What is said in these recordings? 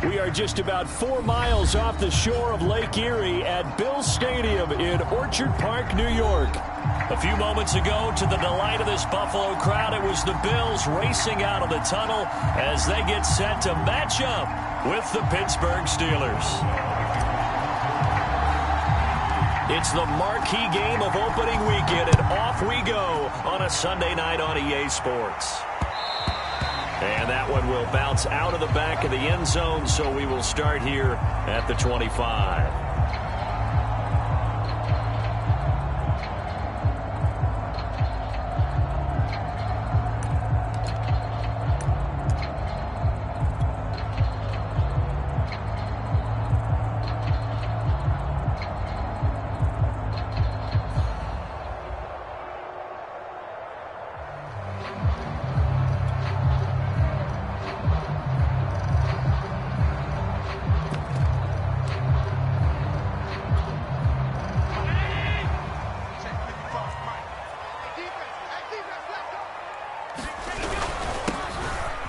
We are just about 4 miles off the shore of Lake Erie at Bill Stadium in Orchard Park, New York. A few moments ago, to the delight of this Buffalo crowd, it was the Bills racing out of the tunnel as they get set to match up with the Pittsburgh Steelers. It's the marquee game of opening weekend, and off we go on a Sunday night on EA Sports. And that one will bounce out of the back of the end zone, so we will start here at the 25.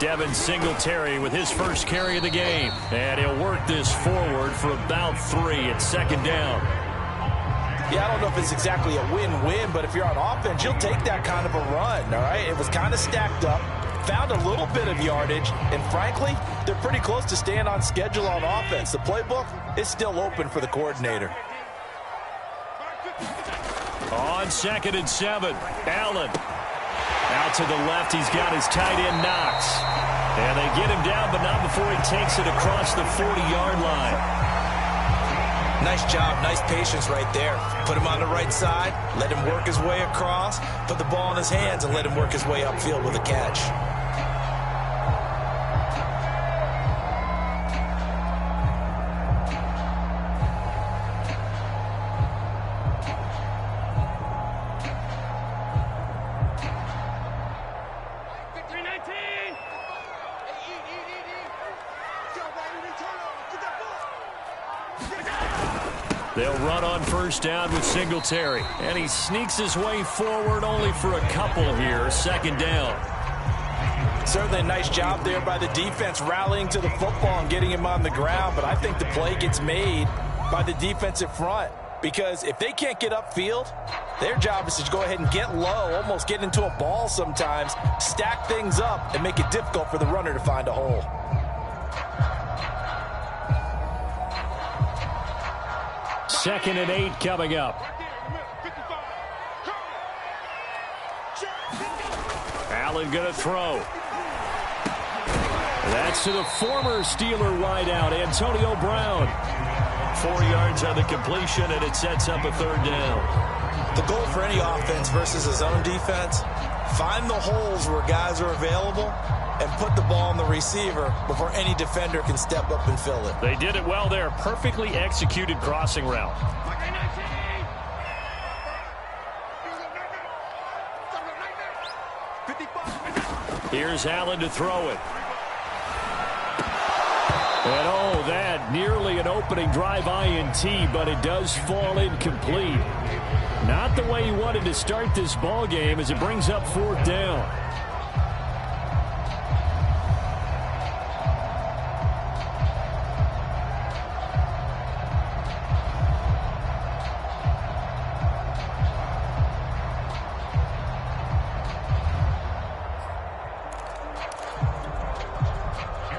Devin Singletary with his first carry of the game. And he'll work this forward for about 3 at second down. Yeah, I don't know if it's exactly a win-win, but if you're on offense, you'll take that kind of a run, all right? It was kind of stacked up, found a little bit of yardage, and frankly, they're pretty close to staying on schedule on offense. The playbook is still open for the coordinator. On 2nd and 7, Allen. Out to the left, he's got his tight end Knox. And they get him down, but not before he takes it across the 40-yard line. Nice job, nice patience right there. Put him on the right side, let him work his way across, put the ball in his hands, and let him work his way upfield with a catch. They'll run on first down with Singletary. And he sneaks his way forward only for a couple here. Second down. Certainly a nice job there by the defense rallying to the football and getting him on the ground. But I think the play gets made by the defensive front. Because if they can't get upfield, their job is to go ahead and get low, almost get into a ball sometimes, stack things up, and make it difficult for the runner to find a hole. Second and 8 coming up. Allen going to throw. That's to the former Steeler wideout, Antonio Brown. 4 yards on the completion, and it sets up a third down. The goal for any offense versus a zone defense, find the holes where guys are available and put the ball on the receiver before any defender can step up and fill it. They did it well there. Perfectly executed crossing route. Here's Allen to throw it. And oh, that nearly an opening drive INT, but it does fall incomplete. Not the way he wanted to start this ball game as it brings up fourth down.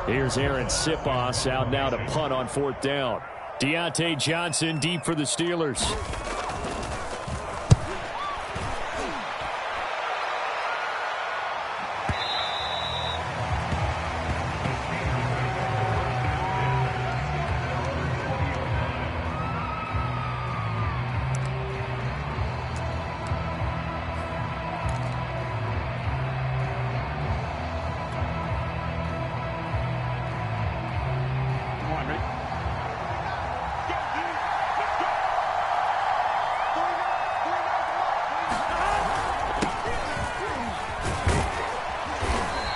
Here's Aaron Sipos out now to punt on fourth down. Deontay Johnson deep for the Steelers.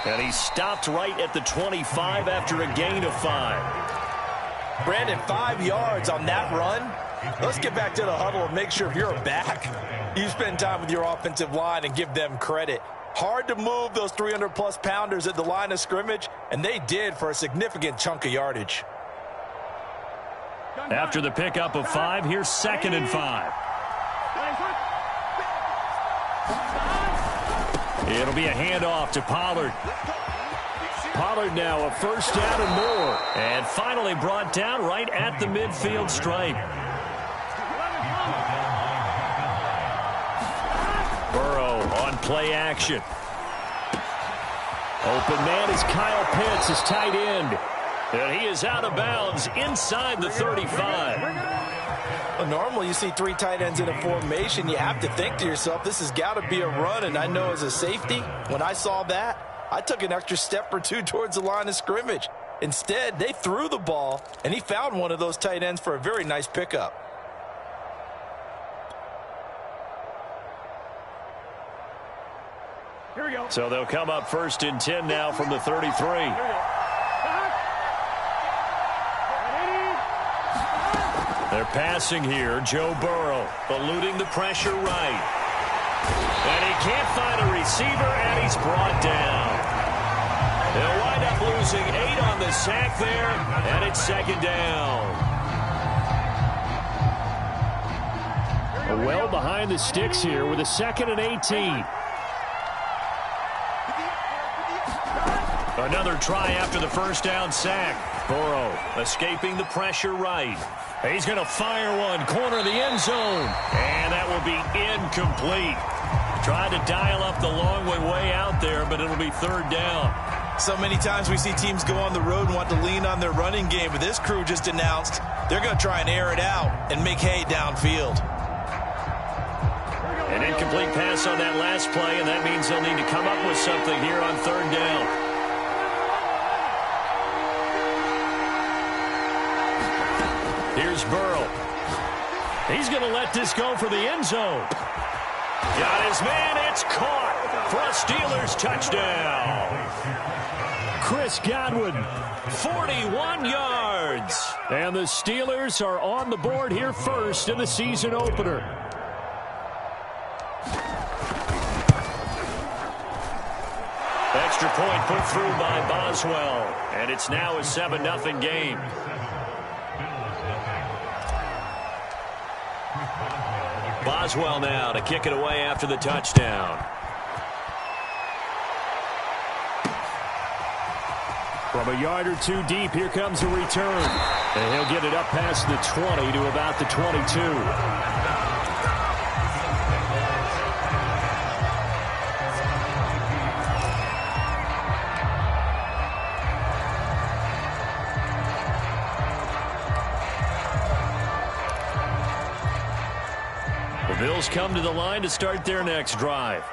And he stopped right at the 25 after a gain of 5. Brandon, 5 yards on that run. Let's get back to the huddle and make sure if you're back, you spend time with your offensive line and give them credit. Hard to move those 300-plus pounders at the line of scrimmage, and they did for a significant chunk of yardage. After the pickup of 5, here's 2nd and 5. It'll be a handoff to Pollard. Pollard now a first down and more. And finally brought down right at the midfield stripe. Burrow on play action. Open man is Kyle Pitts, his tight end. And he is out of bounds inside the 35. Well, normally you see 3 tight ends in a formation. You have to think to yourself, this has got to be a run. And I know as a safety, when I saw that, I took an extra step or 2 towards the line of scrimmage. Instead, they threw the ball, and he found one of those tight ends for a very nice pickup. Here we go. So they'll come up 1st and 10 now from the 33. They're passing here. Joe Burrow eluding the pressure right. And he can't find a receiver, and he's brought down. They'll wind up losing 8 on the sack there, and it's 2nd down. Well behind the sticks here with a 2nd and 18. Another try after the first down sack. Burrow escaping the pressure right. He's going to fire one, corner of the end zone. And that will be incomplete. Tried to dial up the long way out there, but it'll be 3rd down. So many times we see teams go on the road and want to lean on their running game, but this crew just announced they're going to try and air it out and make hay downfield. An incomplete pass on that last play, and that means they'll need to come up with something here on 3rd down. Here's Burrow. He's going to let this go for the end zone. Got his man. It's caught for a Steelers touchdown. Chris Godwin, 41 yards. And the Steelers are on the board here first in the season opener. Extra point put through by Boswell. And it's now a 7-0 game. Boswell now to kick it away after the touchdown. From a yard or 2 deep, here comes a return. And he'll get it up past the 20 to about the 22. Bills come to the line to start their next drive.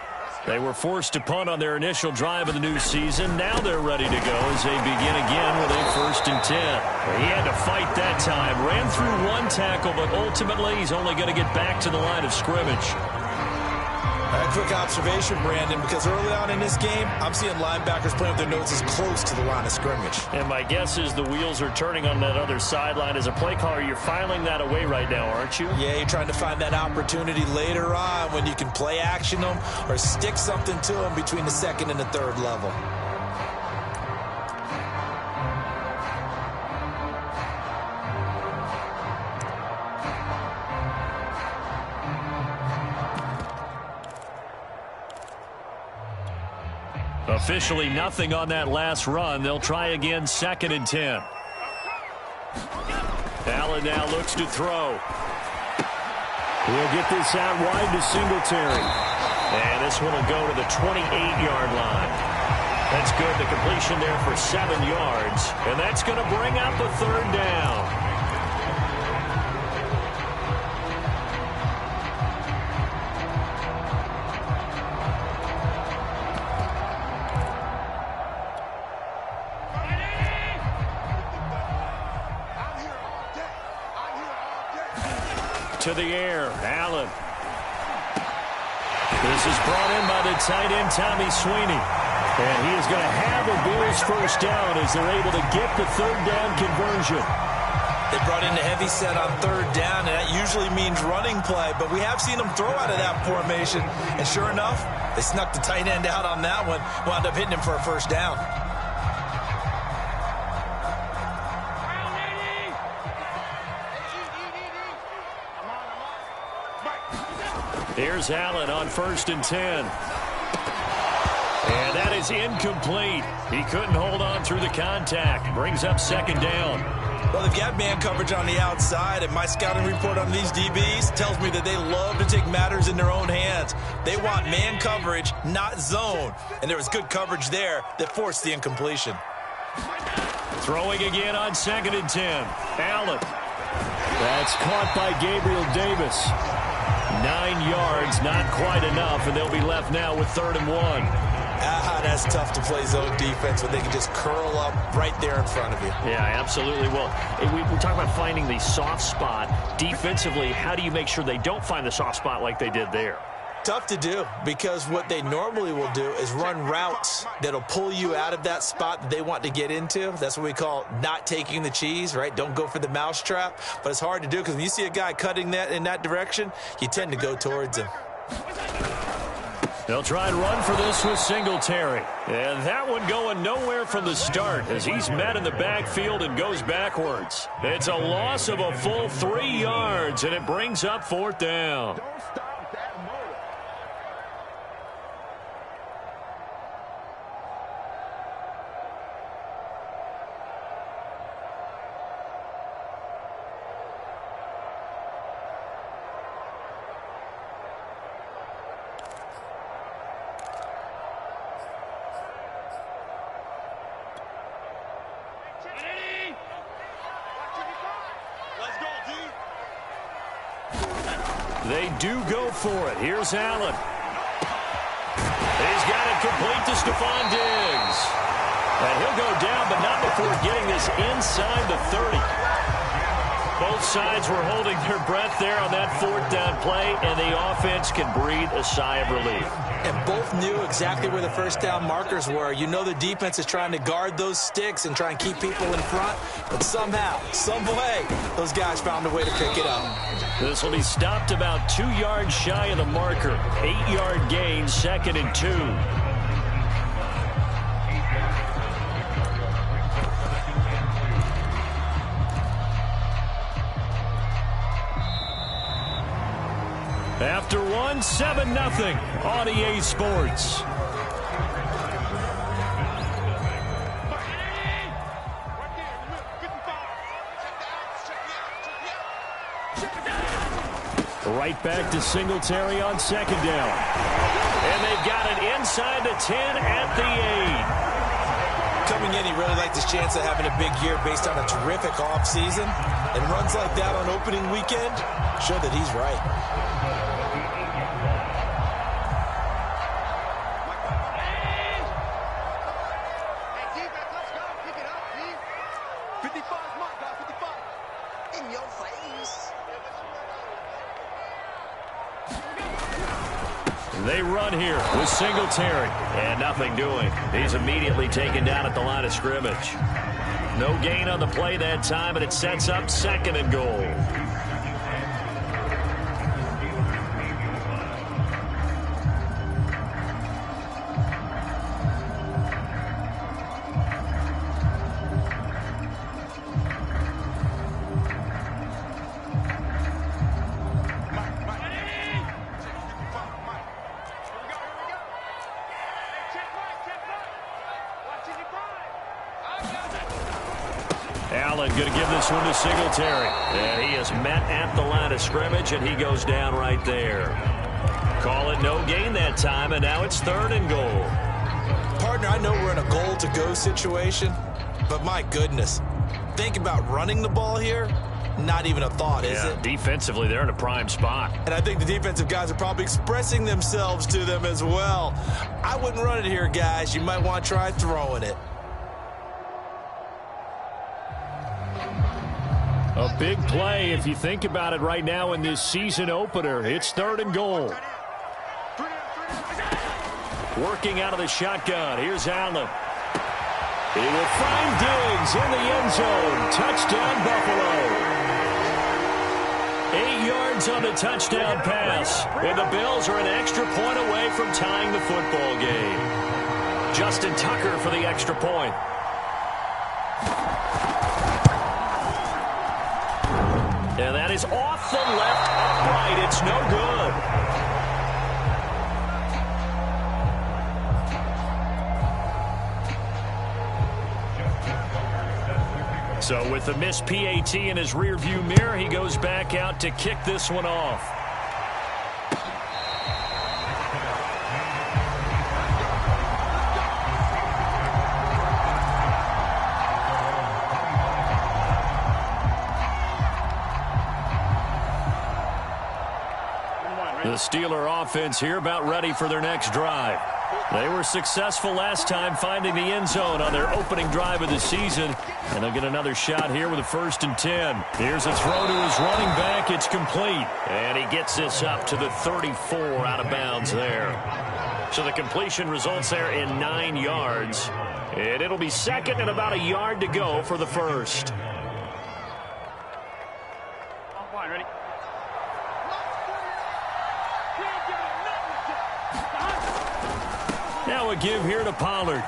They were forced to punt on their initial drive of the new season. Now they're ready to go as they begin again with a 1st and 10. He had to fight that time. Ran through 1 tackle, but ultimately he's only going to get back to the line of scrimmage. A quick observation, Brandon, because early on in this game, I'm seeing linebackers playing with their noses close to the line of scrimmage. And my guess is the wheels are turning on that other sideline. As a play caller, you're filing that away right now, aren't you? Yeah, you're trying to find that opportunity later on when you can play action them or stick something to them between the 2nd and the 3rd level. Officially nothing on that last run. They'll try again 2nd and 10. Allen now looks to throw. He'll get this out wide to Singletary. And this one will go to the 28-yard line. That's good. The completion there for 7 yards. And that's going to bring up a 3rd down. To the air, Allen. This is brought in by the tight end, Tommy Sweeney. And he is going to have a Bills 1st down as they're able to get the 3rd down conversion. They brought in the heavy set on third down, and that usually means running play, but we have seen them throw out of that formation, and sure enough, they snuck the tight end out on that one, wound up hitting him for a first down. Here's Allen on 1st and 10. And that is incomplete. He couldn't hold on through the contact. Brings up 2nd down. Well, they've got man coverage on the outside, and my scouting report on these DBs tells me that they love to take matters in their own hands. They want man coverage, not zone. And there was good coverage there that forced the incompletion. Throwing again on 2nd and 10. Allen. That's caught by Gabriel Davis. 9 yards, not quite enough, and they'll be left now with 3rd and 1. That's tough to play zone defense when they can just curl up right there in front of you. Yeah, absolutely. Well, we talk about finding the soft spot. Defensively, how do you make sure they don't find the soft spot like they did there? Tough to do, because what they normally will do is run routes that'll pull you out of that spot that they want to get into. That's what we call not taking the cheese, right? Don't go for the mousetrap. But it's hard to do because when you see a guy cutting that in that direction, you tend to go towards him. They'll try and run for this with Singletary. And that one going nowhere from the start as he's met in the backfield and goes backwards. It's a loss of a full 3 yards, and it brings up 4th down. They do go for it. Here's Allen. He's got it complete to Stephon Diggs. And he'll go down, but not before getting this inside the 30. Both sides were holding their breath there on that 4th down play, and the offense can breathe a sigh of relief. And both knew exactly where the first down markers were. You know the defense is trying to guard those sticks and try and keep people in front, but somehow, some way, those guys found a way to pick it up. This will be stopped about 2 yards shy of the marker. 8-yard gain, 2nd and 2. After one, 7-0 on EA Sports. Right back to Singletary on 2nd down. And they've got it inside the 10 at the 8. Coming in, he really liked his chance of having a big year based on a terrific offseason. And runs like that on opening weekend show that he's right. They run here with Singletary, and nothing doing. He's immediately taken down at the line of scrimmage. No gain on the play that time, and it sets up 2nd and goal. Allen going to give this one to Singletary. And he is met at the line of scrimmage, and he goes down right there. Call it no gain that time, and now it's 3rd and goal. Partner, I know we're in a goal-to-go situation, but my goodness, think about running the ball here. Not even a thought, is it? Defensively, they're in a prime spot. And I think the defensive guys are probably expressing themselves to them as well. I wouldn't run it here, guys. You might want to try throwing it. A big play if you think about it right now in this season opener. It's 3rd and goal. Working out of the shotgun. Here's Allen. He will find Diggs in the end zone. Touchdown, Buffalo. yards on the touchdown pass. And the Bills are an extra point away from tying the football game. Justin Tucker for the extra point. And that is off the left upright. It's no good. So with the missed PAT in his rearview mirror, he goes back out to kick this one off. The Steeler offense here about ready for their next drive. They were successful last time finding the end zone on their opening drive of the season. And they'll get another shot here with a 1st and 10. Here's a throw to his running back. It's complete. And he gets this up to the 34 out of bounds there. So the completion results there in 9 yards. And it'll be second and about a yard to go for the first. Ready? Now a give here to Pollard.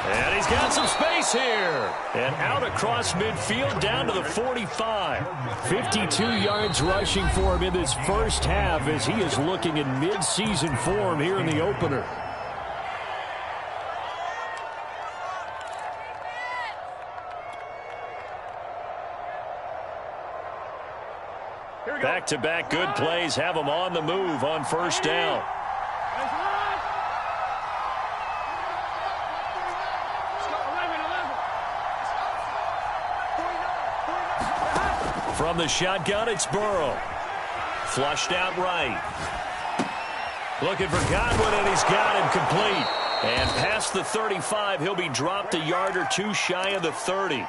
And he's got some space here. And out across midfield down to the 45. 52 yards rushing for him in this first half as he is looking in mid-season form here in the opener. Back-to-back good plays have him on the move on first down. From the shotgun, it's Burrow. Flushed out right. Looking for Godwin, and he's got him complete. And past the 35, he'll be dropped a yard or two shy of the 30.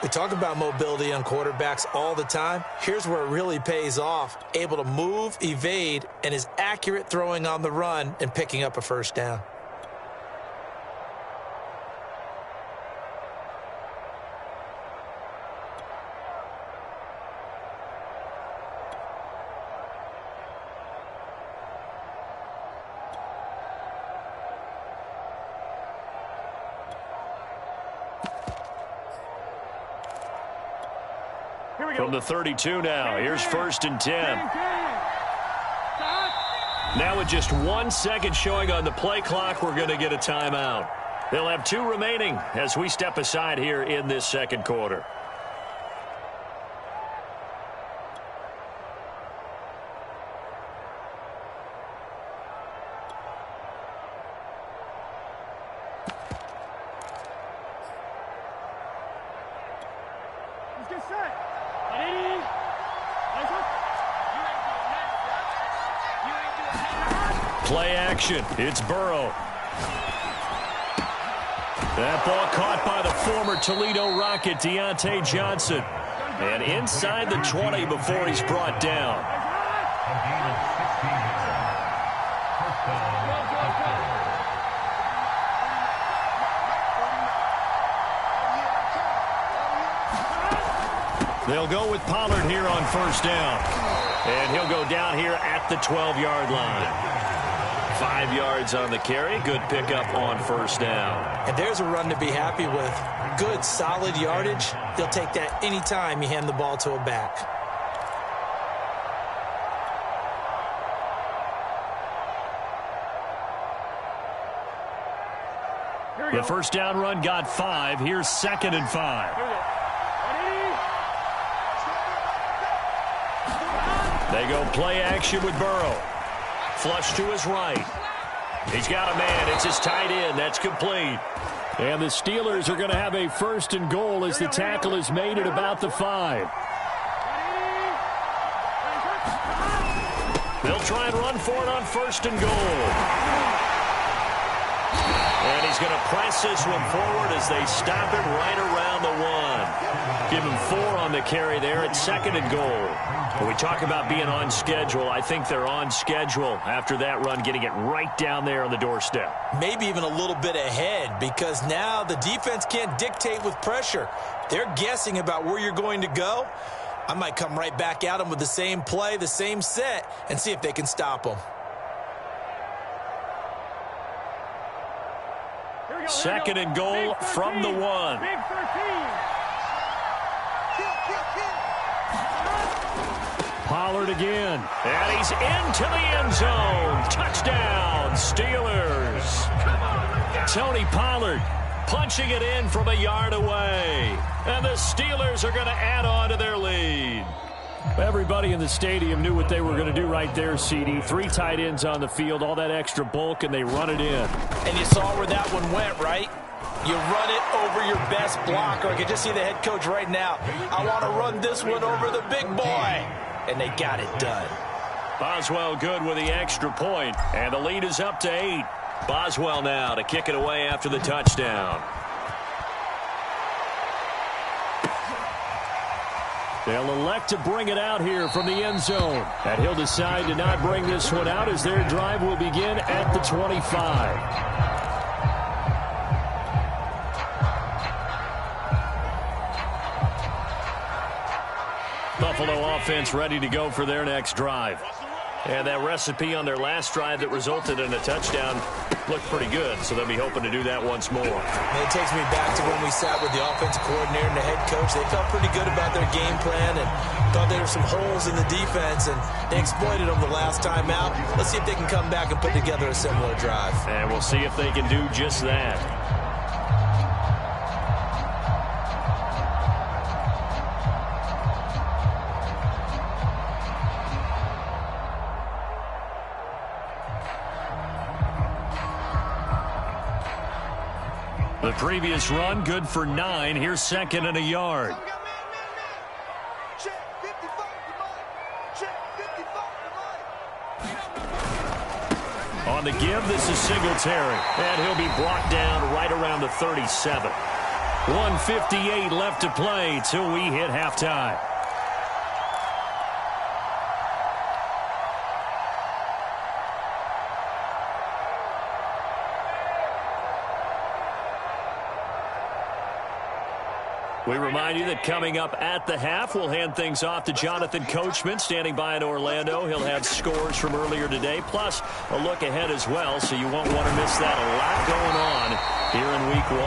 We talk about mobility on quarterbacks all the time. Here's where it really pays off. Able to move, evade, and is accurate throwing on the run and picking up a first down. From the 32 now, here's 1st and 10. Now with just 1 second showing on the play clock, we're going to get a timeout. They'll have 2 remaining as we step aside here in this second quarter. Play action. It's Burrow. That ball caught by the former Toledo Rocket, Deontay Johnson. And inside the 20 before he's brought down. They'll go with Pollard here on first down. And he'll go down here at the 12-yard line. 5 yards on the carry. Good pickup on first down. And there's a run to be happy with. Good, solid yardage. He'll take that anytime you hand the ball to a back. The first down run got 5. Here's 2nd and 5. They go play action with Burrow. Flush to his right. He's got a man. It's his tight end. That's complete. And the Steelers are going to have a 1st and goal as the tackle is made at about the 5. They'll try and run for it on 1st and goal. And he's going to press this one forward as they stop him right around the 1. Give him 4 on the carry there at 2nd and goal. When we talk about being on schedule, I think they're on schedule after that run, getting it right down there on the doorstep. Maybe even a little bit ahead, because now the defense can't dictate with pressure. They're guessing about where you're going to go, I might come right back at them with the same play, the same set, and see if they can stop them. Second and goal from the 1. Pollard again. And he's into the end zone. Touchdown, Steelers. Tony Pollard punching it in from a yard away. And the Steelers are going to add on to their lead. Everybody in the stadium knew what they were going to do right there, CD. 3 tight ends on the field, all that extra bulk, and they run it in. And you saw where that one went, right? You run it over your best blocker. I can just see the head coach right now. I want to run this one over the big boy. And they got it done. Boswell good with the extra point, and the lead is up to 8. Boswell now to kick it away after the touchdown. They'll elect to bring it out here from the end zone. And he'll decide to not bring this one out as their drive will begin at the 25. Buffalo offense ready to go for their next drive. And that recipe on their last drive that resulted in a touchdown looked pretty good, so they'll be hoping to do that once more. It takes me back to when we sat with the offensive coordinator and the head coach. They felt pretty good about their game plan and thought there were some holes in the defense, and they exploited them the last time out. Let's see if they can come back and put together a similar drive. And we'll see if they can do just that. The previous run, good for 9. Here's second and a yard. On the give, this is Singletary. And he'll be brought down right around the 37. 1:58 left to play till we hit halftime. We remind you that coming up at the half, we'll hand things off to Jonathan Coachman, standing by in Orlando. He'll have scores from earlier today, plus a look ahead as well, so you won't want to miss that. A lot going on here in Week 1.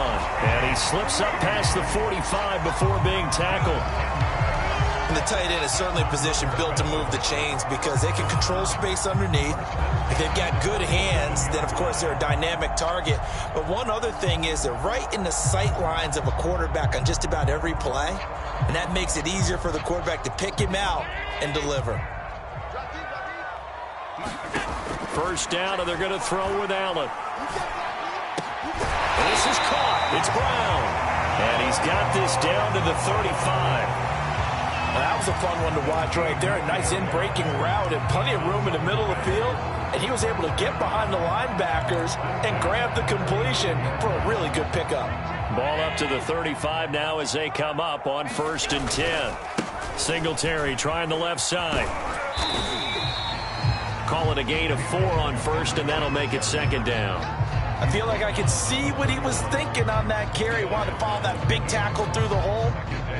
And he slips up past the 45 before being tackled. And the tight end is certainly a position built to move the chains because they can control space underneath. If they've got good hands, then, of course, they're a dynamic target. But one other thing is they're right in the sight lines of a quarterback on just about every play, and that makes it easier for the quarterback to pick him out and deliver. First down, and they're going to throw with Allen. This is caught. It's Brown. And he's got this down to the 35. That was a fun one to watch right there. A nice in-breaking route and plenty of room in the middle of the field. And he was able to get behind the linebackers and grab the completion for a really good pickup. Ball up to the 35 now as they come up on 1st and 10. Singletary trying the left side. Call it a gain of 4 on 1st, and that'll make it 2nd down. I feel like I could see what he was thinking on that carry. Wanted to follow that big tackle through the hole.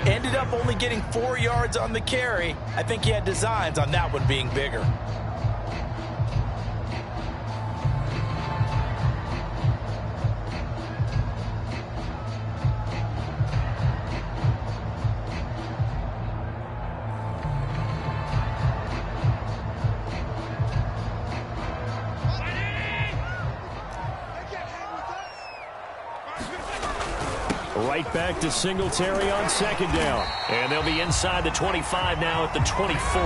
Ended up only getting 4 yards on the carry. I think he had designs on that one being bigger. Right back to Singletary on 2nd down. And they'll be inside the 25 now at the 24.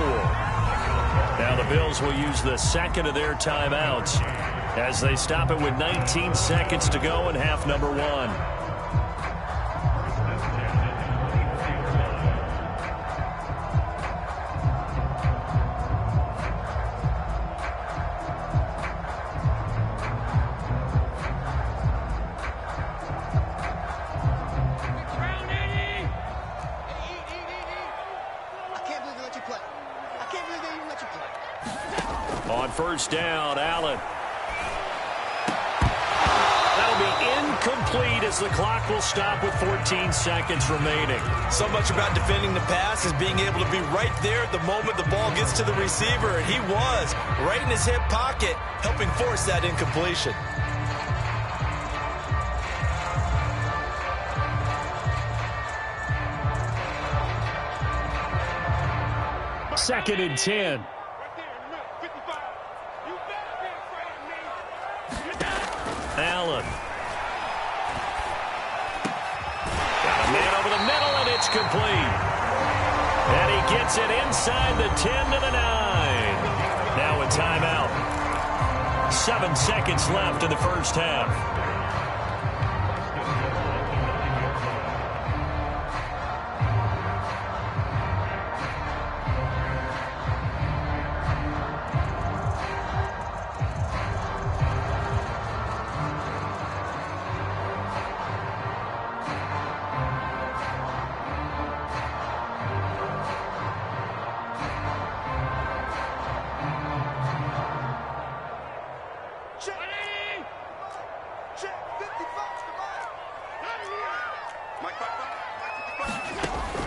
Now the Bills will use the second of their timeouts as they stop it with 19 seconds to go in half number 1. On 1st down, Allen. That'll be incomplete. incomplete as the clock will stop with 14 seconds remaining. So much about defending the pass is being able to be right there at the moment the ball gets to the receiver, and he was right in his hip pocket, helping force that incompletion. Second and 10. Allen. Got a man over the middle, and it's complete. And he gets it inside the 10 to the 9. Now a timeout. 7 seconds left in the first half.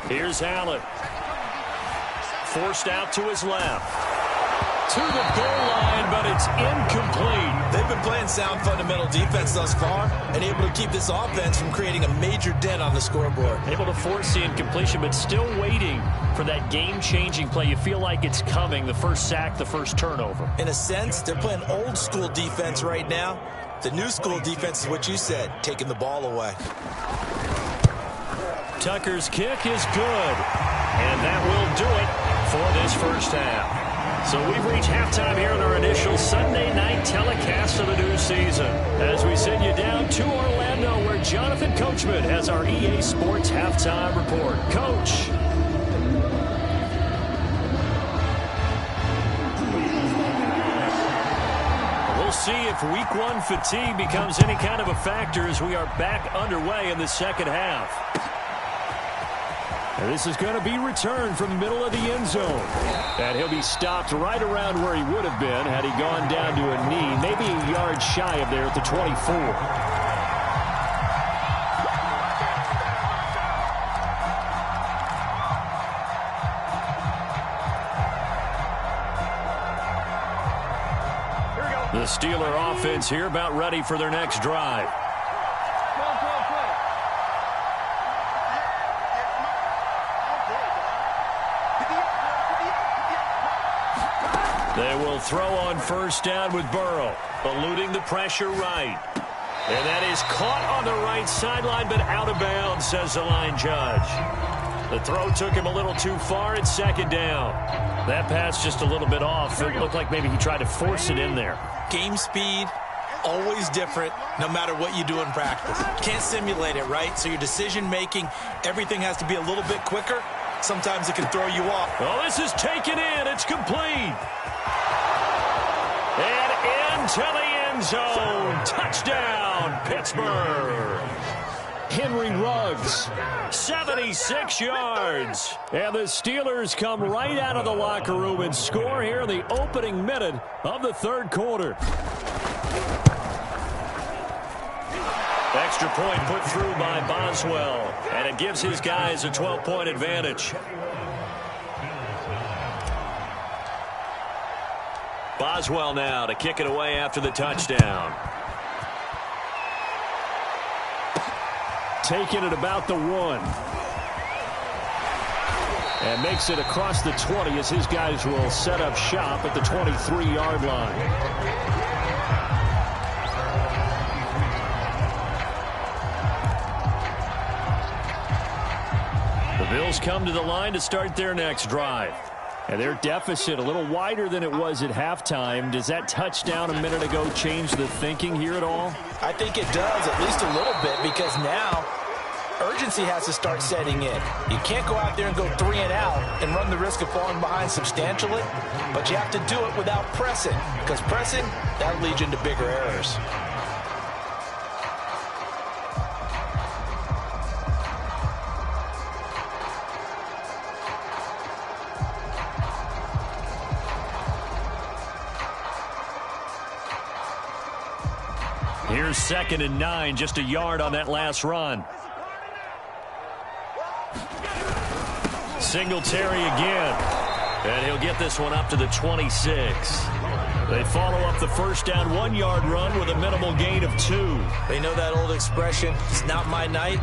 Here's Allen. Forced out to his left. To the goal line, but it's incomplete. They've been playing sound fundamental defense thus far and able to keep this offense from creating a major dent on the scoreboard. Able to force the incompletion, but still waiting for that game-changing play. You feel like it's coming, the first sack, the first turnover. In a sense, they're playing old-school defense right now. The new-school defense is what you said, taking the ball away. Tucker's kick is good, and that will do it for this first half. So we've reached halftime here in our initial Sunday night telecast of the new season as we send you down to Orlando where Jonathan Coachman has our EA Sports halftime report. Coach. We'll see if week one fatigue becomes any kind of a factor as we are back underway in the second half. And this is going to be returned from the middle of the end zone. And he'll be stopped right around where he would have been had he gone down to a knee, maybe a yard shy of there at the 24. The Steeler offense here about ready for their next drive. They will throw on first down with Burrow, eluding the pressure right. And that is caught on the right sideline, but out of bounds, says the line judge. The throw took him a little too far at second down. That pass just a little bit off. It looked like maybe he tried to force it in there. Game speed, always different, no matter what you do in practice. Can't simulate it, right? So your decision-making, everything has to be a little bit quicker. Sometimes it can throw you off. Oh, this is taken in. It's complete. And into the end zone. Touchdown, Pittsburgh. Henry Ruggs, 76 yards. And the Steelers come right out of the locker room and score here in the opening minute of the third quarter. Extra point put through by Boswell. And it gives his guys a 12-point advantage. Boswell now to kick it away after the touchdown. Taking it about the 1. And makes it across the 20 as his guys will set up shop at the 23-yard line. The Bills come to the line to start their next drive. And their deficit a little wider than it was at halftime. Does that touchdown a minute ago change the thinking here at all? I think it does, at least a little bit, because now urgency has to start setting in. You can't go out there and go 3 and out and run the risk of falling behind substantially, but you have to do it without pressing, because pressing, that'll lead you into bigger errors. Here's 2nd and 9, just a yard on that last run. Singletary again. And he'll get this one up to the 26. They follow up the first down 1-yard run with a minimal gain of 2. They know that old expression, it's not my night.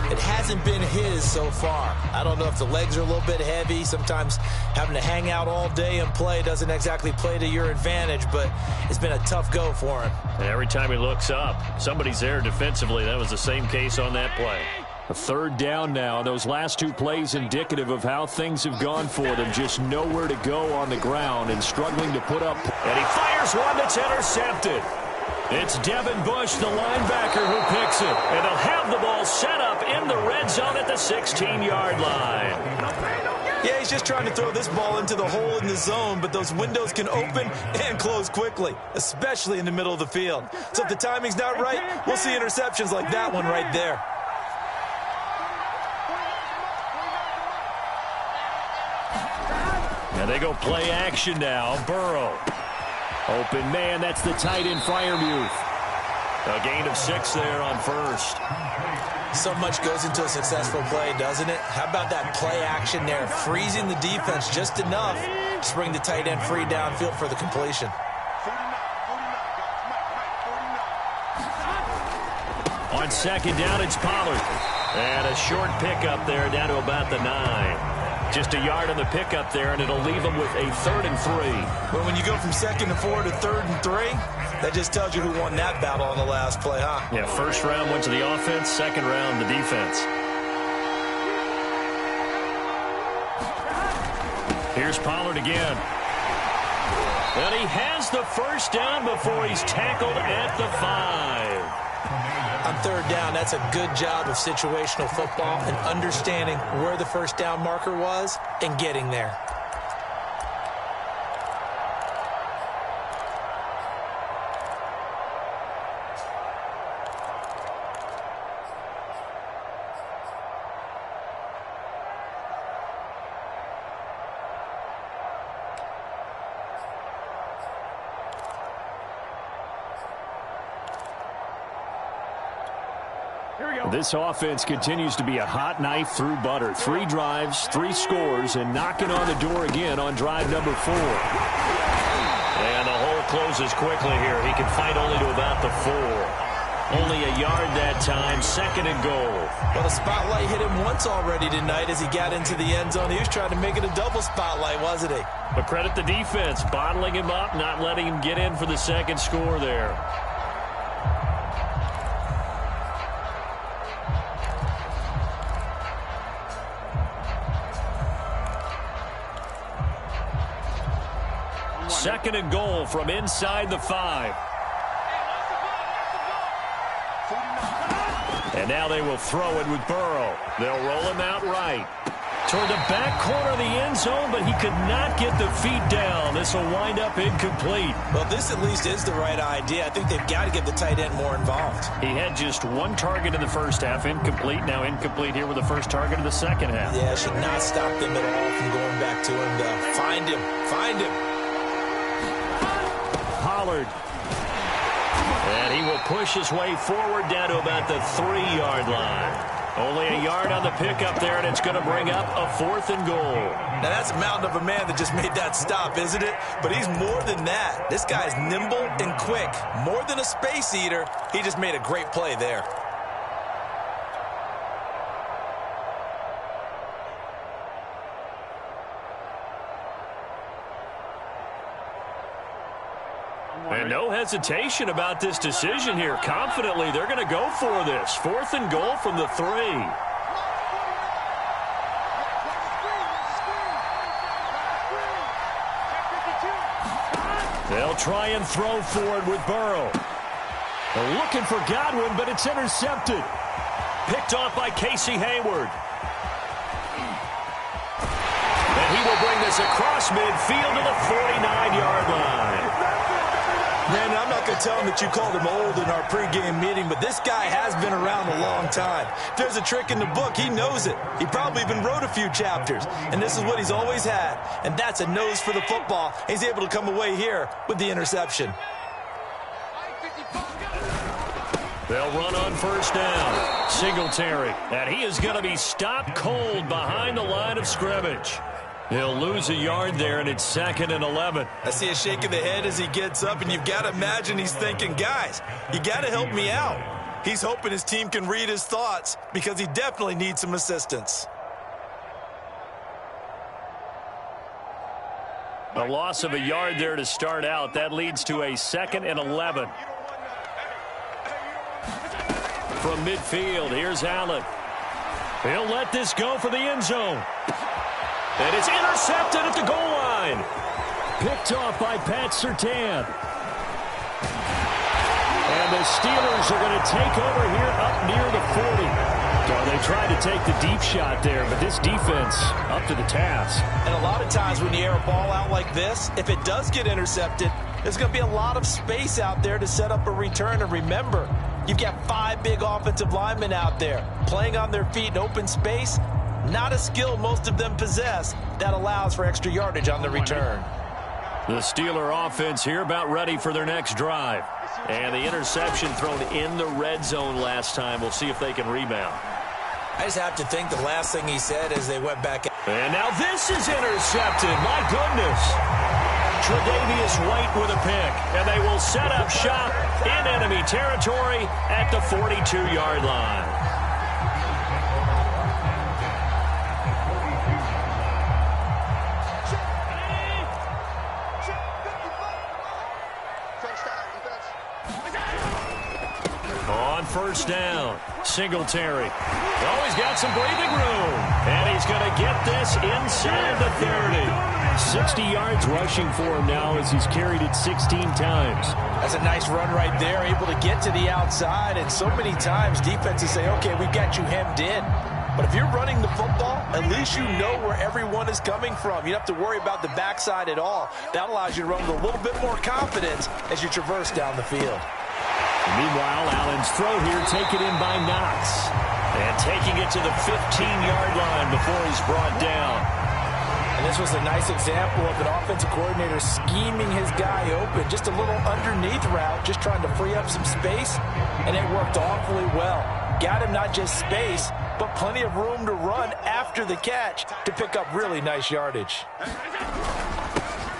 It hasn't been his so far. I don't know if the legs are a little bit heavy. Sometimes having to hang out all day and play doesn't exactly play to your advantage, but it's been a tough go for him. And every time he looks up, somebody's there defensively. That was the same case on that play. A 3rd down now. Those last 2 plays indicative of how things have gone for them. Just nowhere to go on the ground and struggling to put up. And he fires one that's intercepted. It's Devin Bush, the linebacker, who picks it. And they'll have the ball set up in the red zone at the 16-yard line. Yeah, he's just trying to throw this ball into the hole in the zone, but those windows can open and close quickly, especially in the middle of the field. So if the timing's not right, we'll see interceptions like that one right there. And they go play action now. Burrow. Open man, that's the tight end, Freiermuth. A gain of 6 there on first. So much goes into a successful play, doesn't it? How about that play action there? Freezing the defense just enough to bring the tight end free downfield for the completion. On 2nd down, it's Pollard. And a short pickup there down to about the 9. Just a yard on the pickup there, and it'll leave them with a 3rd and 3. Well, when you go from 2nd and 4 to 3rd and 3, that just tells you who won that battle on the last play, huh? Yeah, 1st round went to the offense, 2nd round the defense. Here's Pollard again. And he has the 1st down before he's tackled at the 5. On 3rd down, that's a good job of situational football and understanding where the 1st down marker was and getting there. This offense continues to be a hot knife through butter. 3 drives, 3 scores, and knocking on the door again on drive number 4. And the hole closes quickly here. He can fight only to about the 4. Only a yard that time, 2nd and goal. Well, the spotlight hit him once already tonight as he got into the end zone. He was trying to make it a double spotlight, wasn't he? But credit the defense, bottling him up, not letting him get in for the 2nd score there. Second and goal from inside the 5. And now they will throw it with Burrow. They'll roll him out right. Toward the back corner of the end zone, but he could not get the feet down. This will wind up incomplete. Well, this at least is the right idea. I think they've got to get the tight end more involved. He had just 1 target in the first half, incomplete. Now incomplete here with the first target of the second half. Yeah, should not stop them at all from going back to him, though. Find him. Find him. Pollard. And he will push his way forward down to about the 3-yard line. Only a yard on the pickup there, and it's going to bring up a 4th and goal. Now, that's a mountain of a man that just made that stop, isn't it? But he's more than that. This guy's nimble and quick. More than a space eater, he just made a great play there. And no hesitation about this decision here. Confidently, they're going to go for this. 4th and goal from the 3. They'll try and throw for it with Burrow. They're looking for Godwin, but it's intercepted. Picked off by Casey Hayward. And he will bring this across midfield to the 49-yard line. Man, I'm not going to tell him that you called him old in our pregame meeting, but this guy has been around a long time. If there's a trick in the book, he knows it. He probably even wrote a few chapters, and this is what he's always had, and that's a nose for the football. He's able to come away here with the interception. They'll run on first down. Singletary. And he is going to be stopped cold behind the line of scrimmage. He'll lose a yard there, and it's 2nd and 11. I see a shake of the head as he gets up, and you've got to imagine he's thinking, guys, you got to help me out. He's hoping his team can read his thoughts because he definitely needs some assistance. A loss of a yard there to start out. That leads to a 2nd and 11. From midfield, here's Allen. He'll let this go for the end zone. And it's intercepted at the goal line. Picked off by Pat Surtain. And the Steelers are going to take over here up near the 40. So they tried to take the deep shot there, but this defense up to the task. And a lot of times when you air a ball out like this, if it does get intercepted, there's going to be a lot of space out there to set up a return. And remember, you've got 5 big offensive linemen out there playing on their feet in open space. Not a skill most of them possess that allows for extra yardage on the return. The Steeler offense here about ready for their next drive. And the interception thrown in the red zone last time. We'll see if they can rebound. I just have to think the last thing he said as they went back. And now this is intercepted. My goodness. Tre'Davious White with a pick. And they will set up shop in enemy territory at the 42-yard line. On first down, Singletary. Oh, he's got some breathing room. And he's going to get this inside the 30. 60 yards rushing for him now as he's carried it 16 times. That's a nice run right there, able to get to the outside. And so many times defenses say, okay, we've got you hemmed in. But if you're running the football, at least you know where everyone is coming from. You don't have to worry about the backside at all. That allows you to run with a little bit more confidence as you traverse down the field. Meanwhile, Allen's throw here taken in by Knox. And taking it to the 15-yard line before he's brought down. And this was a nice example of an offensive coordinator scheming his guy open. Just a little underneath route, just trying to free up some space. And it worked awfully well. Got him not just space, but plenty of room to run after the catch to pick up really nice yardage.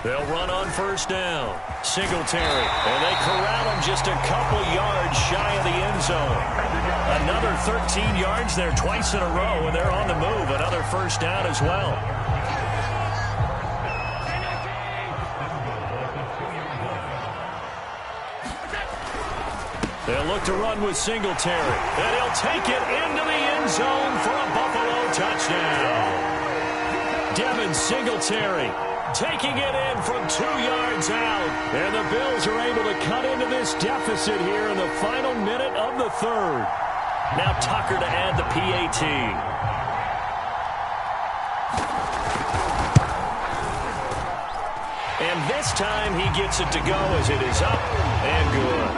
They'll run on first down. Singletary. And they corral him just a couple yards shy of the end zone. Another 13 yards there twice in a row, and they're on the move. Another first down as well. They'll look to run with Singletary. And he'll take it into the end zone for a Buffalo touchdown. Devin Singletary taking it in from 2 yards out. And the Bills are able to cut into this deficit here in the final minute of the third. Now Tucker to add the PAT. And this time he gets it to go as it is up and good.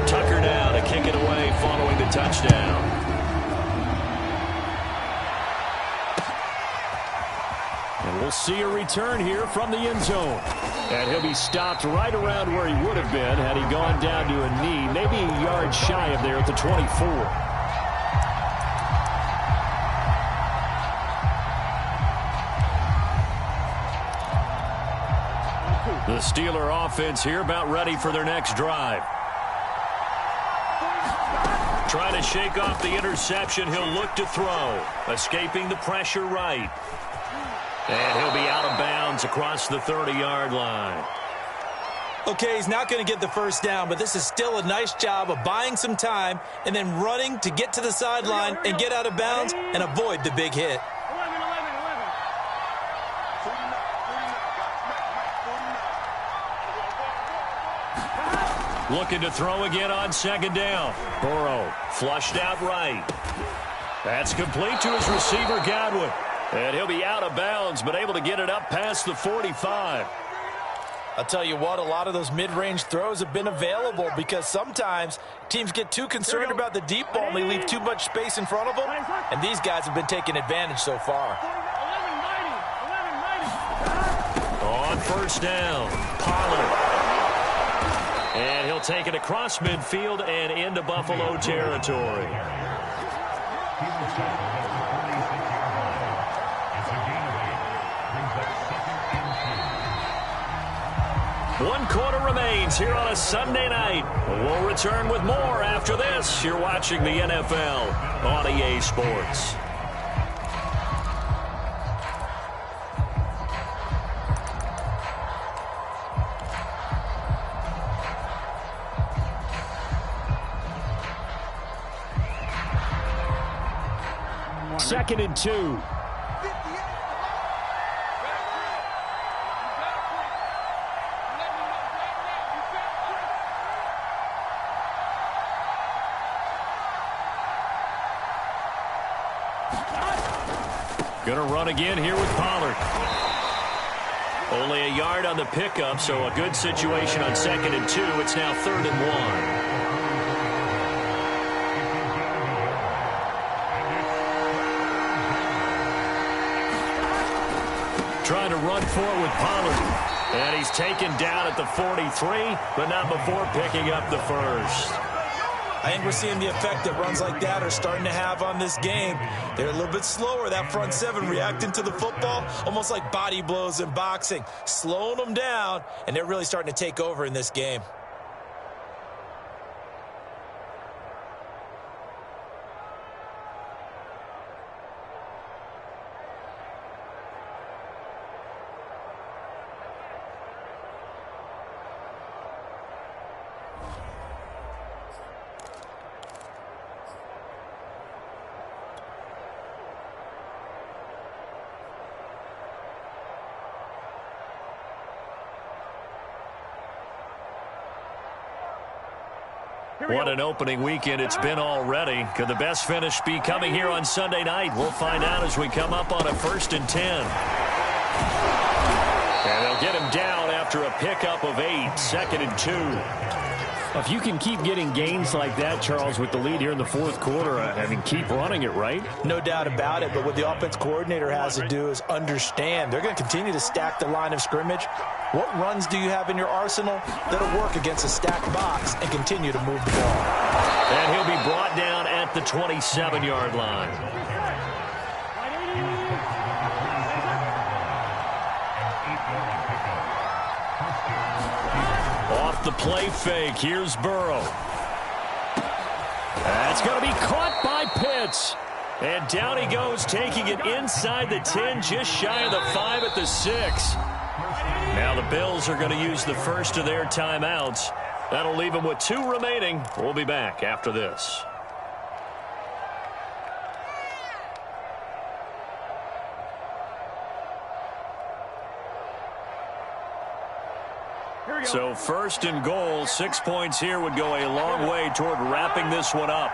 Tucker now to kick it away following the touchdown. And we'll see a return here from the end zone. And he'll be stopped right around where he would have been had he gone down to a knee, maybe a yard shy of there at the 24. The Steeler offense here about ready for their next drive. Trying to shake off the interception, he'll look to throw. Escaping the pressure right. And he'll be out of bounds across the 30-yard line. Okay, he's not going to get the first down, but this is still a nice job of buying some time and then running to get to the sideline and get out of bounds and avoid the big hit. Looking to throw again on second down. Burrow flushed out right. That's complete to his receiver, Godwin. And he'll be out of bounds, but able to get it up past the 45. I'll tell you what, a lot of those mid-range throws have been available because sometimes teams get too concerned about the deep ball and they leave too much space in front of them, and these guys have been taking advantage so far. On first down, Pollard. And he'll take it across midfield and into Buffalo territory. One quarter remains here on a Sunday night. We'll return with more after this. You're watching the NFL on EA Sports. Second and 2. Going to run again here with Pollard. Only a yard on the pickup, so a good situation on second and 2. It's now 3rd and 1. Trying to run forward with Pollard. And he's taken down at the 43, but not before picking up the first. I think we're seeing the effect that runs like that are starting to have on this game. They're a little bit slower, that front seven, reacting to the football, almost like body blows in boxing, slowing them down, and they're really starting to take over in this game. What an opening weekend it's been already. Could the best finish be coming here on Sunday night? We'll find out as we come up on a 1st and 10. And they'll get him down after a pickup of 8, 2nd and 2. If you can keep getting gains like that, Charles, with the lead here in the 4th quarter, I mean, keep running it, right? No doubt about it, but what the offense coordinator has to do is understand. They're going to continue to stack the line of scrimmage. What runs do you have in your arsenal that'll work against a stacked box and continue to move the ball? And he'll be brought down at the 27-yard line. Off the play fake, here's Burrow. That's going to be caught by Pitts. And down he goes, taking it inside the 10, just shy of the 5 at the 6. Now the Bills are going to use the first of their timeouts. That'll leave them with 2 remaining. We'll be back after this. So 1st and goal, 6 points here would go a long way toward wrapping this one up.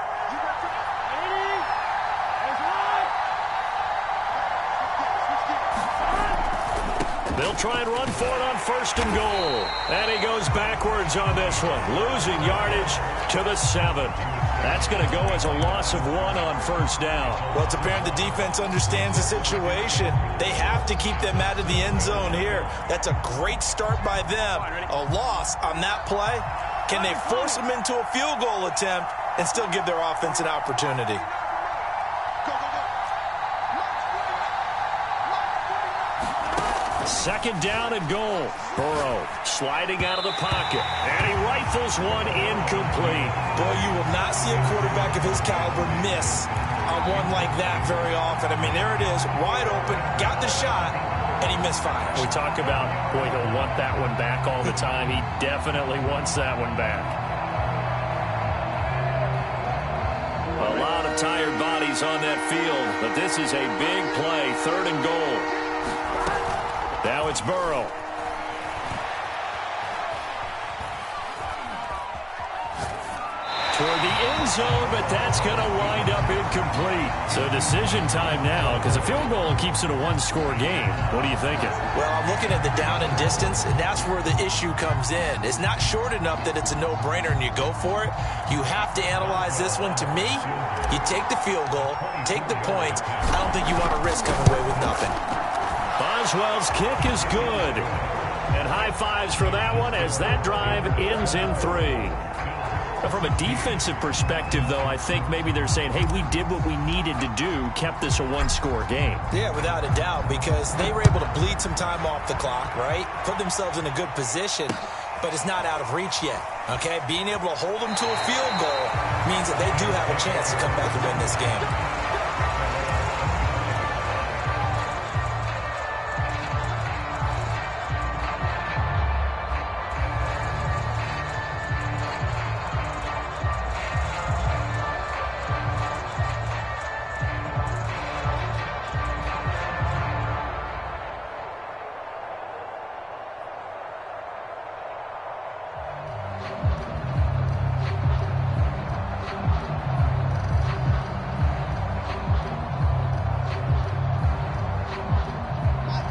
They'll try and run for it on 1st and goal. And he goes backwards on this one, losing yardage to the 7. That's going to go as a loss of 1 on 1st down. Well, it's apparent the defense understands the situation. They have to keep them out of the end zone here. That's a great start by them. A loss on that play. Can they force them into a field goal attempt and still give their offense an opportunity? Second down and goal. Burrow sliding out of the pocket. And he rifles one incomplete. Boy, you will not see a quarterback of his caliber miss on one like that very often. I mean, there it is, wide open, got the shot, and he misfires. We talk about, boy, he'll want that one back all the time. He definitely wants that one back. A lot of tired bodies on that field, but this is a big play, 3rd and goal. Now it's Burrow. Toward the end zone, but that's going to wind up incomplete. So decision time now, because a field goal keeps it a 1-score game. What are you thinking? Well, I'm looking at the down and distance, and that's where the issue comes in. It's not short enough that it's a no-brainer and you go for it. You have to analyze this one. To me, you take the field goal, take the points. I don't think you want to risk coming away with nothing. Boswell's kick is good. And high fives for that one as that drive ends in 3. From a defensive perspective, though, I think maybe they're saying, hey, we did what we needed to do, kept this a one-score game. Yeah, without a doubt, because they were able to bleed some time off the clock, right? Put themselves in a good position, but it's not out of reach yet, okay? Being able to hold them to a field goal means that they do have a chance to come back and win this game.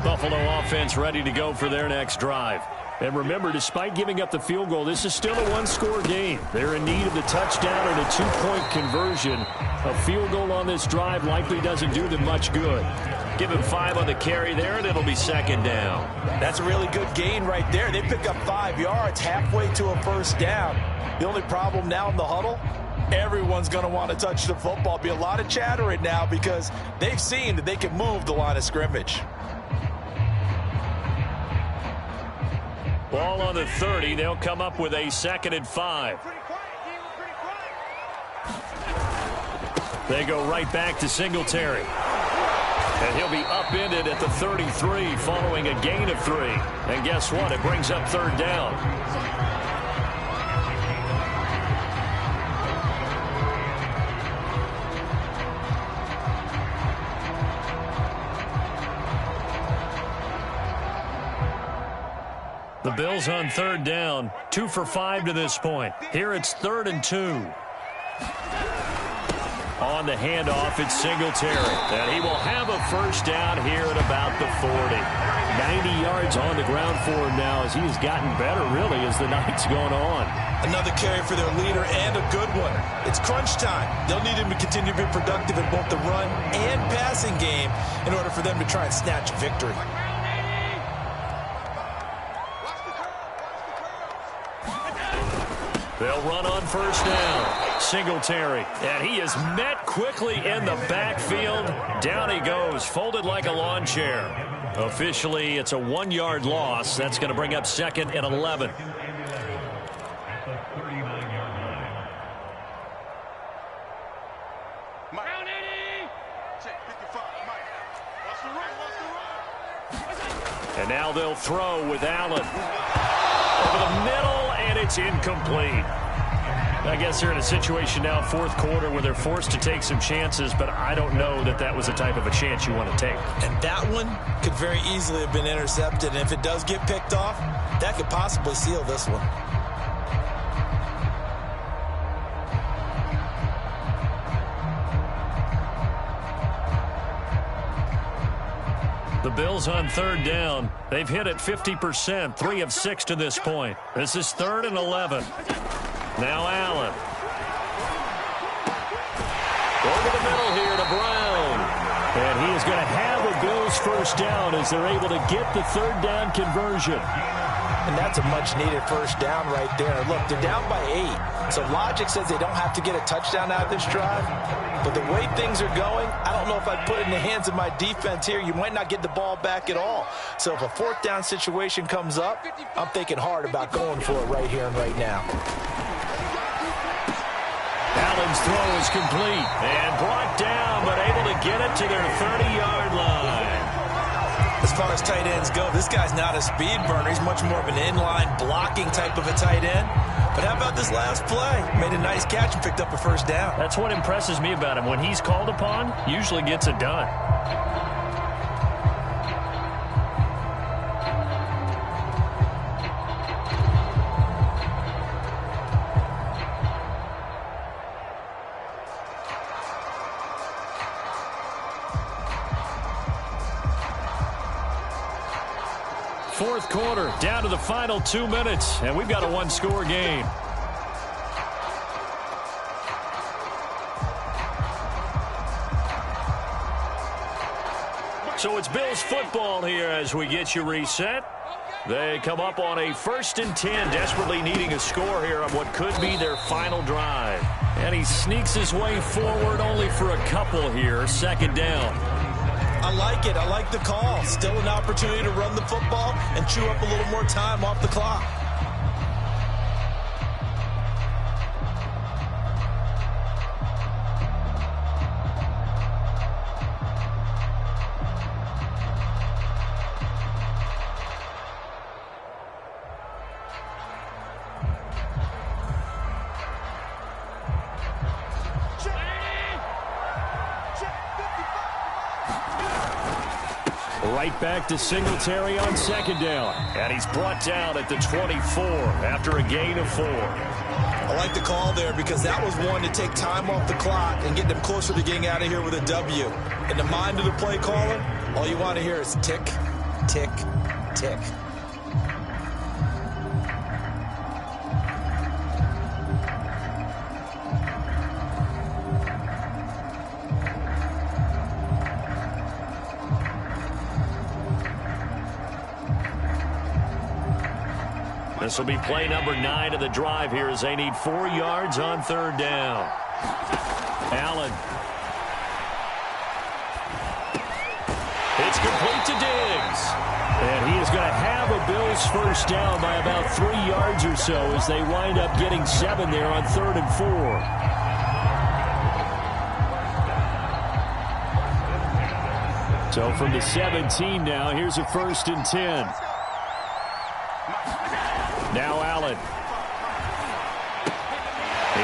Buffalo offense ready to go for their next drive. And remember, despite giving up the field goal, this is still a one-score game. They're in need of the touchdown and a two-point conversion. A field goal on this drive likely doesn't do them much good. Give him 5 on the carry there, and it'll be second down. That's a really good gain right there. They pick up 5 yards halfway to a first down. The only problem now in the huddle, everyone's going to want to touch the football. Be a lot of chattering now because they've seen that they can move the line of scrimmage. Ball on the 30. They'll come up with a 2nd and 5. They go right back to Singletary. And he'll be upended at the 33 following a gain of 3. And guess what? It brings up 3rd down. The Bills on 3rd down, 2 for 5 to this point. Here it's 3rd and 2. On the handoff, it's Singletary. And he will have a first down here at about the 40. 90 yards on the ground for him now as he has gotten better, really, as the night's gone on. Another carry for their leader and a good one. It's crunch time. They'll need him to continue to be productive in both the run and passing game in order for them to try and snatch a victory. They'll run on first down. Singletary. And he is met quickly in the backfield. Down he goes, folded like a lawn chair. Officially, it's a 1-yard loss. That's going to bring up 2nd and 11. And now they'll throw with Allen. Over the middle, and it's incomplete. I guess they're in a situation now, 4th quarter, where they're forced to take some chances, but I don't know that that was the type of a chance you want to take. And that one could very easily have been intercepted, and if it does get picked off, that could possibly seal this one. The Bills on 3rd down. They've hit it 50%, 3 of 6 to this point. This is 3rd and 11. Now Allen. Over the middle here to Brown. And he is going to have a Bills first down as they're able to get the 3rd down conversion. And that's a much-needed first down right there. Look, they're down by 8. So logic says they don't have to get a touchdown out of this drive. But the way things are going, I don't know if I'd put it in the hands of my defense here. You might not get the ball back at all. So if a 4th down situation comes up, I'm thinking hard about going for it right here and right now. Allen's throw is complete and brought down, but able to get it to their 30-yard line. As far as tight ends go, this guy's not a speed burner. He's much more of an inline blocking type of a tight end. But how about this last play? Made a nice catch and picked up a first down. That's what impresses me about him. When he's called upon, usually gets it done. Fourth quarter, down to the final 2 minutes, and we've got a one-score game. So it's Bills football here as we get you reset. They come up on a 1st and 10, desperately needing a score here on what could be their final drive. And he sneaks his way forward only for a couple here. 2nd down. I like it. I like the call. Still an opportunity to run the football and chew up a little more time off the clock. Right back to Singletary on 2nd down. And he's brought down at the 24 after a gain of 4. I like the call there because that was one to take time off the clock and get them closer to getting out of here with a W. In the mind of the play caller, all you want to hear is tick, tick, tick. This will be play number 9 of the drive here as they need 4 yards on 3rd down. Allen. It's complete to Diggs. And he is going to have a Bills 1st down by about 3 yards or so as they wind up getting 7 there on 3rd and 4. So from the 17 now, here's a 1st and 10. Now Allen.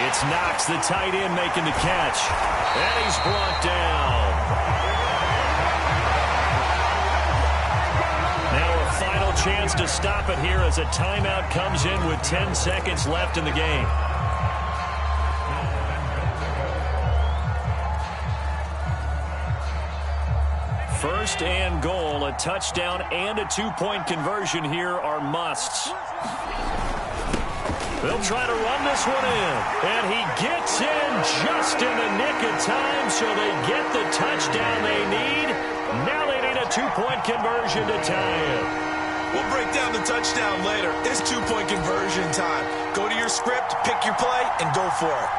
It's Knox, the tight end, making the catch. And he's brought down. Now a final chance to stop it here as a timeout comes in with 10 seconds left in the game. First and goal, a touchdown and a 2-point conversion here are musts. They'll try to run this one in. And he gets in just in the nick of time, so they get the touchdown they need. Now they need a 2-point conversion to tie it. We'll break down the touchdown later. It's 2-point conversion time. Go to your script, pick your play, and go for it.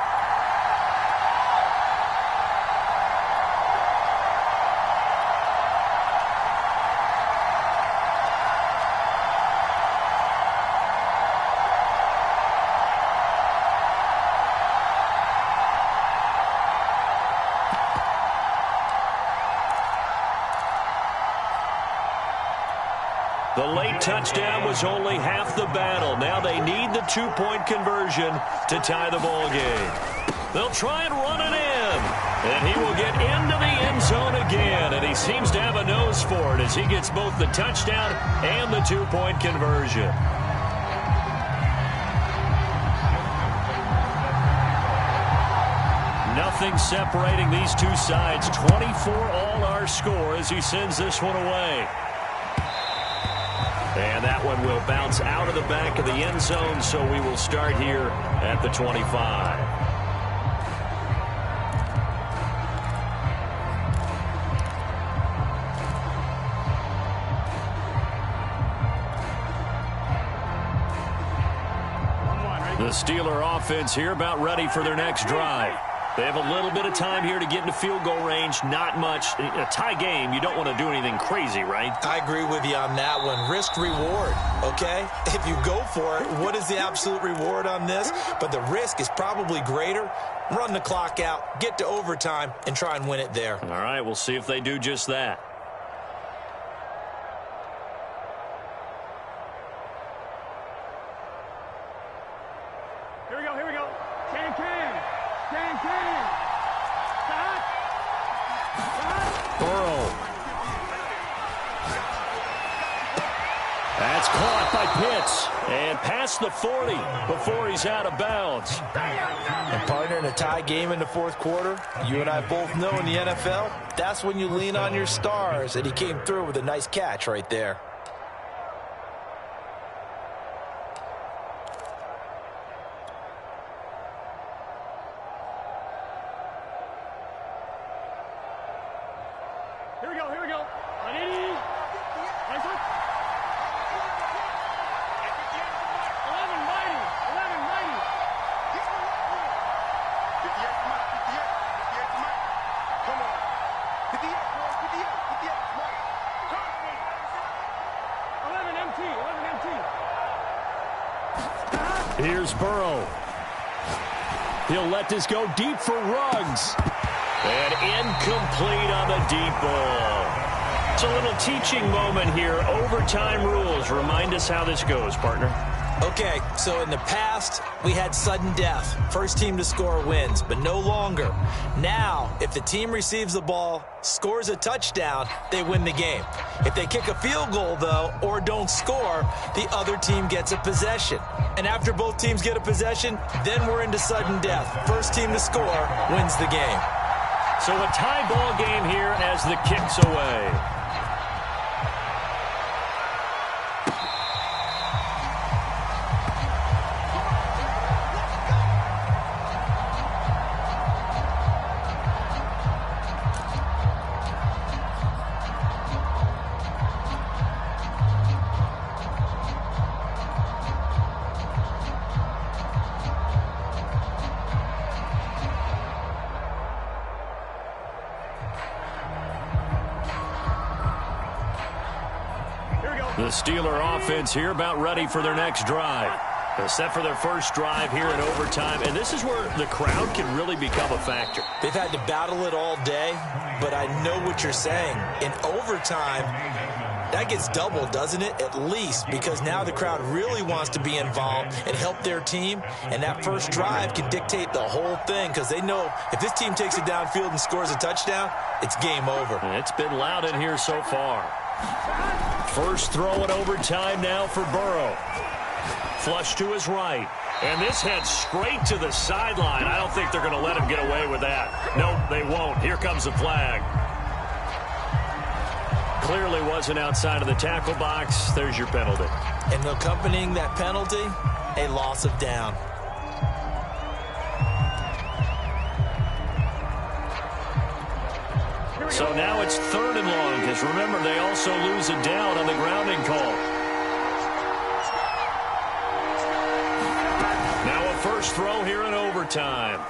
The late touchdown was only half the battle. Now they need the 2-point conversion to tie the ball game. They'll try and run it in. And he will get into the end zone again. And he seems to have a nose for it as he gets both the touchdown and the 2-point conversion. Nothing separating these two sides. 24 all our score as he sends this one away. And that one will bounce out of the back of the end zone, so we will start here at the 25. The Steeler offense here about ready for their next drive. They have a little bit of time here to get into field goal range. Not much. A tie game, you don't want to do anything crazy, right? I agree with you on that one. Risk reward, okay? If you go for it, what is the absolute reward on this? But the risk is probably greater. Run the clock out, get to overtime, and try and win it there. All right, we'll see if they do just that. Here we go. Can. Stop. Burrow. That's caught by Pitts. And past the 40 before he's out of bounds. And partner, in a tie game in the fourth quarter, you and I both know in the NFL, that's when you lean on your stars. And he came through with a nice catch right there. Here we go. Here's Burrow. He'll let this go deep for Ruggs. And incomplete on the deep ball. It's a little teaching moment here. Overtime rules. Remind us how this goes, partner. Okay, so in the past, we had sudden death. First team to score wins, but no longer. Now, if the team receives the ball, scores a touchdown, they win the game. If they kick a field goal, though, or don't score, the other team gets a possession. And after both teams get a possession, then we're into sudden death. First team to score wins the game. So a tie ball game here as the kick's away. The Steeler offense here about ready for their next drive. They're set for their first drive here in overtime, and this is where the crowd can really become a factor. They've had to battle it all day, but I know what you're saying. In overtime, that gets doubled, doesn't it? At least, because now the crowd really wants to be involved and help their team, and that first drive can dictate the whole thing because they know if this team takes it downfield and scores a touchdown, it's game over. It's been loud in here so far. First throw in overtime now for Burrow. Flush to his right. And this heads straight to the sideline. I don't think they're going to let him get away with that. Nope, they won't. Here comes the flag. Clearly wasn't outside of the tackle box. There's your penalty. And accompanying that penalty, a loss of down. So now it's 3rd and long, because remember, they also lose a down on the grounding call. Now a first throw here in overtime.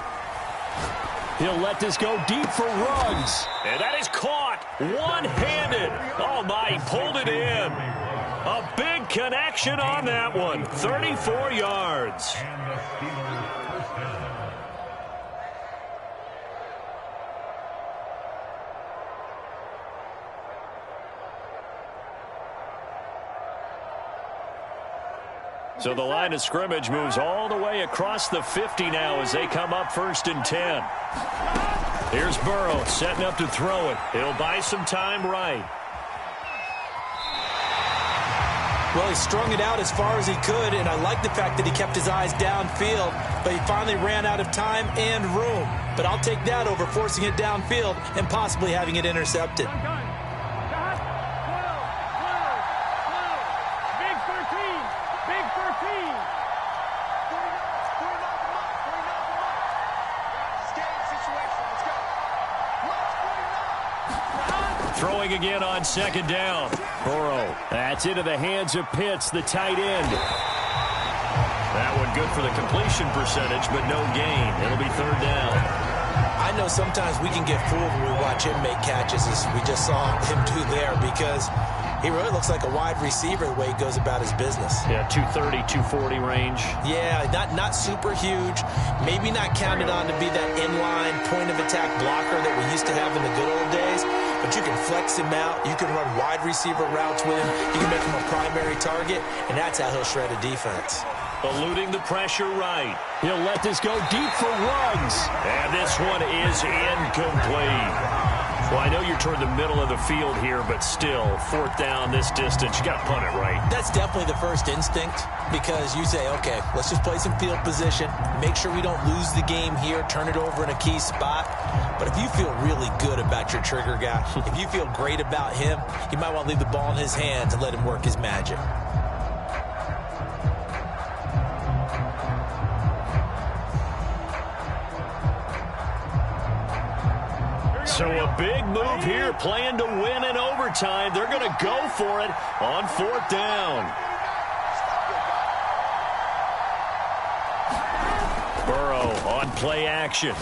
He'll let this go deep for Ruggs. And that is caught one-handed. Oh, my, he pulled it in. A big connection on that one. 34 yards. So the line of scrimmage moves all the way across the 50 now as they come up 1st and 10. Here's Burrow setting up to throw it. He'll buy some time right. Well, he strung it out as far as he could, and I like the fact that he kept his eyes downfield, but he finally ran out of time and room. But I'll take that over forcing it downfield and possibly having it intercepted. Throwing again on 2nd down. Burrow. That's into the hands of Pitts, the tight end. That one good for the completion percentage, but no gain. It'll be 3rd down. I know sometimes we can get fooled when we watch him make catches, as we just saw him do there, because he really looks like a wide receiver the way he goes about his business. Yeah, 230, 240 range. Yeah, not super huge. Maybe not counted on to be that inline point-of-attack blocker that we used to have in the good old days. But you can flex him out. You can run wide receiver routes with him. You can make him a primary target, and that's how he'll shred a defense. Eluding the pressure right. He'll let this go deep for Ruggs. And this one is incomplete. Well, I know you're toward the middle of the field here, but still, 4th down this distance, you got to punt it right. That's definitely the first instinct, because you say, okay, let's just play some field position, make sure we don't lose the game here, turn it over in a key spot. But if you feel really good about your trigger guy, if you feel great about him, you might want to leave the ball in his hands and let him work his magic. So a big move here, playing to win in overtime. They're going to go for it on 4th down. Burrow on play action.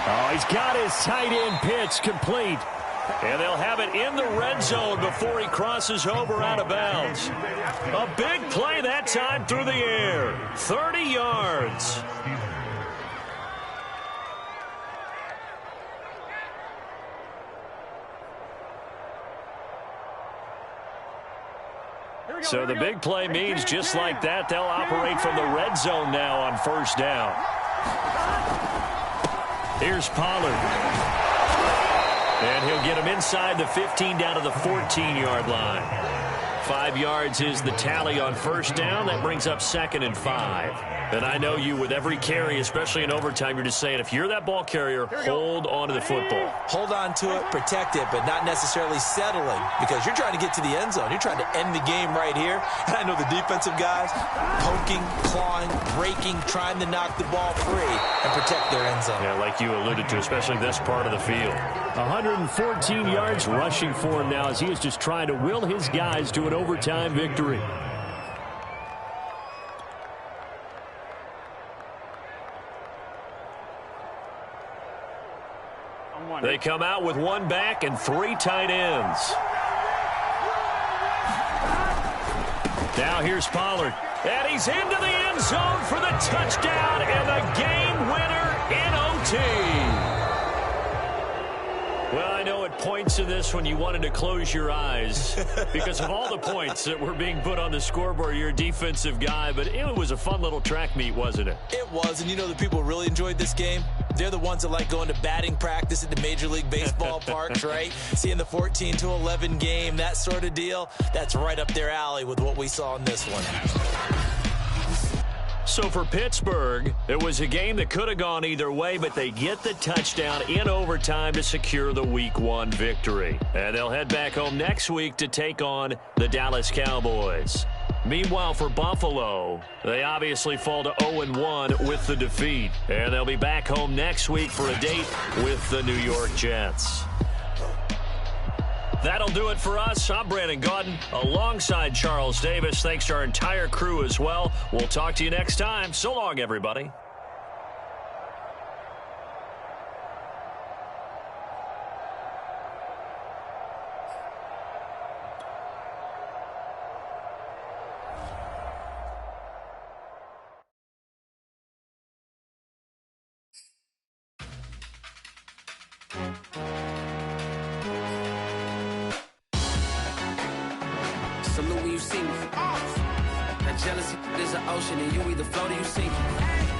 Oh, he's got his tight end pitch complete. And they'll have it in the red zone before he crosses over out of bounds. A big play that time through the air. 30 yards. So the big play means just like that, they'll operate from the red zone now on first down. Here's Pollard. And he'll get him inside the 15 down to the 14-yard line. 5 yards is the tally on first down. That brings up 2nd and 5. And I know you, with every carry, especially in overtime, you're just saying, if you're that ball carrier, hold on to the football. Hold on to it, protect it, but not necessarily settling, because you're trying to get to the end zone. You're trying to end the game right here. And I know the defensive guys poking, clawing, breaking, trying to knock the ball free and protect their end zone. Yeah, like you alluded to, especially this part of the field. 114 yards rushing for him now as he is just trying to will his guys to an overtime victory. They come out with 1 back and 3 tight ends. Now here's Pollard. And he's into the end zone for the touchdown and the game winner in OT. Well, I know at points in this when you wanted to close your eyes because of all the points that were being put on the scoreboard. You're a defensive guy, but it was a fun little track meet, wasn't it? It was, and you know the people really enjoyed this game? They're the ones that like going to batting practice at the Major League Baseball parks, right? Seeing the 14-11 game, that sort of deal, that's right up their alley with what we saw in this one. So for Pittsburgh, it was a game that could have gone either way, but they get the touchdown in overtime to secure the Week 1 victory. And they'll head back home next week to take on the Dallas Cowboys. Meanwhile, for Buffalo, they obviously fall to 0-1 with the defeat. And they'll be back home next week for a date with the New York Jets. That'll do it for us. I'm Brandon Gaudin alongside Charles Davis. Thanks to our entire crew as well. We'll talk to you next time. So long, everybody. Salute when you see me. That jealousy is an ocean, and you either float or you sink.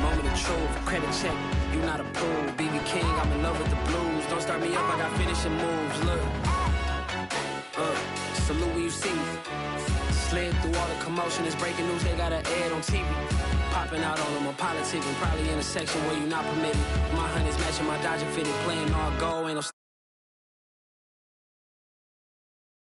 Moment of truth, credit check, you not approved. BB King, I'm in love with the blues. Don't start me up, I got finishing moves. Look, salute when you see me. Slid through all the commotion, it's breaking news, they got an ad on TV. Popping out on them on politics, and probably in a section where you not permitted. My honey's matching my Dodger fitted, playing all goal, ain't no